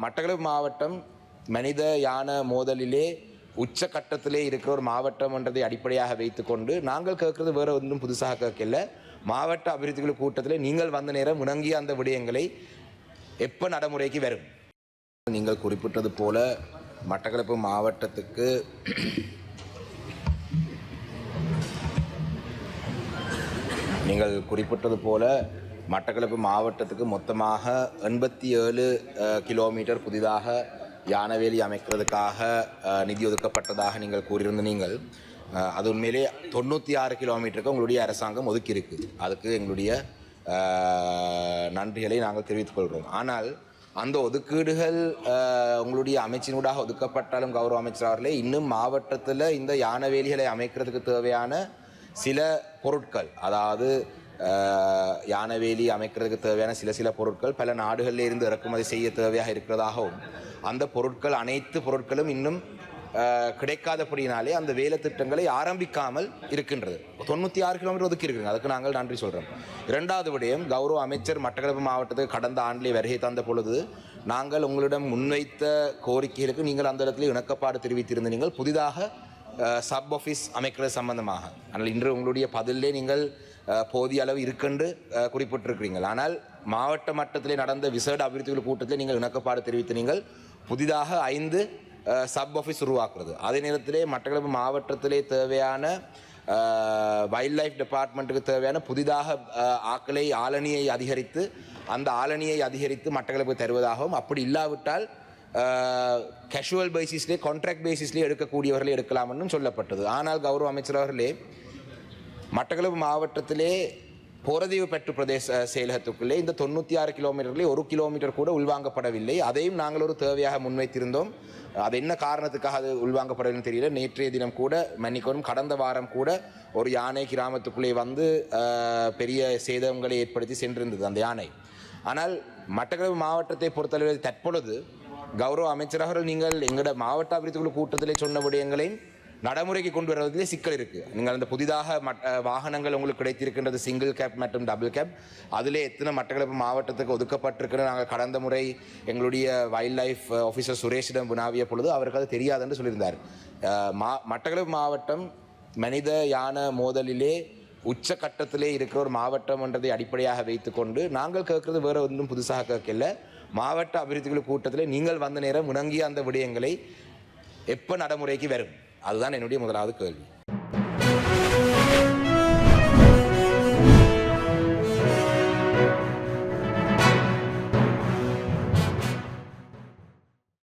மட்டக்களப்பு மாவட்டம் மனித யான மோதலிலே உச்சக்கட்டத்திலே இருக்கிற ஒரு மாவட்டம் என்றதை அடிப்படையாக வைத்துக்கொண்டு நாங்கள் கேட்கறது வேற ஒன்றும் புதுசாக கேட்கல. மாவட்ட அபிவிருத்திகள் கூட்டத்தில் நீங்கள் வந்த நேரம் முணங்கிய அந்த விடயங்களை எப்போ நடைமுறைக்கு வரும்? நீங்கள் குறிப்பிட்டது போல மட்டக்களப்பு மாவட்டத்துக்கு மட்டக்களப்பு மாவட்டத்துக்கு மொத்தமாக 87 கிலோமீட்டர் புதிதாக யானவேலி அமைக்கிறதுக்காக நிதி ஒதுக்கப்பட்டதாக நீங்கள் கூறியிருந்த நீங்கள் அது உண்மையிலே 96 கிலோமீட்டருக்கு உங்களுடைய அரசாங்கம் ஒதுக்கியிருக்கு. அதுக்கு எங்களுடைய நன்றிகளை நாங்கள் தெரிவித்துக் கொள்கிறோம். ஆனால் அந்த ஒதுக்கீடுகள் உங்களுடைய அமைச்சினூடாக ஒதுக்கப்பட்டாலும் கௌரவ அமைச்சர் அவர்களே, இன்னும் மாவட்டத்தில் இந்த யானவேலிகளை அமைக்கிறதுக்கு தேவையான சில பொருட்கள், அதாவது யானவேலி அமைக்கிறதுக்கு தேவையான சில பொருட்கள் பல நாடுகளில் இருந்து இறக்குமதி செய்ய தேவையாக இருக்கிறதாகவும் அந்த பொருட்கள் அனைத்து பொருட்களும் இன்னும் கிடைக்காதபடியினாலே அந்த வேலை திட்டங்களை ஆரம்பிக்காமல் இருக்கின்றது. 96 கிலோமீட்டர் ஒதுக்கி இருக்குங்க. அதுக்கு நாங்கள் நன்றி சொல்கிறோம். இரண்டாவது விடயம், கௌரவ அமைச்சர் மட்டக்களப்பு மாவட்டத்துக்கு கடந்த ஆண்டிலே வருகை தந்த பொழுது நாங்கள் உங்களிடம் முன்வைத்த கோரிக்கைகளுக்கு நீங்கள் அந்த இடத்துல இணக்கப்பாடு தெரிவித்திருந்த நீங்கள் புதிதாக சப் ஆஃபீஸ் அமைக்கிறது சம்பந்தமாக. ஆனால் இன்று உங்களுடைய பதிலே நீங்கள் போதிய அளவு இருக்கென்று குறிப்பிட்டிருக்கிறீர்கள். ஆனால் மாவட்ட மட்டத்திலே நடந்த விசேட அபிவிருத்திகள் கூட்டத்தில் நீங்கள் இணக்கப்பாடு தெரிவித்து நீங்கள் புதிதாக 5 சப் ஆஃபீஸ் உருவாக்குறது. அதே நேரத்திலே மட்டக்களப்பு மாவட்டத்திலே தேவையான வைல்ட் லைஃப் டிபார்ட்மெண்ட்டுக்கு தேவையான புதிதாக ஆளணியை அதிகரித்து அந்த ஆளணியை அதிகரித்து மட்டக்களப்பு தருவதாகவும், அப்படி இல்லாவிட்டால் கேஷுவல் பேசிஸ்லேயே கான்ட்ராக்ட் பேசிஸ்லேயே எடுக்கக்கூடியவர்களே எடுக்கலாம் என்றும் சொல்லப்பட்டது. ஆனால் கௌரவ அமைச்சர் அவர்களே, மட்டக்களப்பு மாவட்டத்திலே போரதீவு பெற்று பிரதேச செயலகத்துக்குள்ளே இந்த 96 கிலோமீட்டர்களில் 1 கிலோமீட்டர் கூட உள்வாங்கப்படவில்லை. அதையும் நாங்கள் ஒரு தேவையாக முன்வைத்திருந்தோம். அது என்ன காரணத்துக்காக அது உள்வாங்கப்படவில்லை தெரியல. நேற்றைய தினம் கூட மன்னிக்கணும், கடந்த வாரம் கூட ஒரு யானை கிராமத்துக்குள்ளே வந்து பெரிய சேதங்களை ஏற்படுத்தி சென்றிருந்தது அந்த யானை. ஆனால் மட்டக்களப்பு மாவட்டத்தை பொறுத்தளவில் தற்பொழுது கௌரவ அமைச்சர்கள் நீங்கள் எங்களோட மாவட்ட அபிவிருத்தி கூட்டத்திலே சொன்ன விடயங்களையும் நடைமுறைக்கு கொண்டு வருவதிலே சிக்கல் இருக்குது. நீங்கள் அந்த புதிதாக வாகனங்கள் உங்களுக்கு கிடைத்திருக்கின்றது, சிங்கிள் கேப் மற்றும் டபுள் கேப். அதிலே எத்தனை மட்டக்களப்பு மாவட்டத்துக்கு ஒதுக்கப்பட்டிருக்கிற நாங்கள் கடந்த முறை எங்களுடைய வைல்ட் லைஃப் ஆஃபீஸர் சுரேஷிடம் வினாவிய பொழுது அவருக்கு அது தெரியாது என்று சொல்லியிருந்தார். மட்டக்களப்பு மாவட்டம் மனித யான மோதலிலே உச்சக்கட்டத்திலே இருக்கிற ஒரு மாவட்டம் என்றதை அடிப்படையாக வைத்துக்கொண்டு நாங்கள் கேட்கறது வேற ஒன்றும் புதுசாக கேட்கல. மாவட்ட அபிவிருத்திகள் கூட்டத்தில் நீங்கள் வந்த நேரம் முணங்கிய அந்த விடயங்களை எப்போ நடைமுறைக்கு வரும்? அதுதான் என்னுடைய முதலாவது கேள்வி.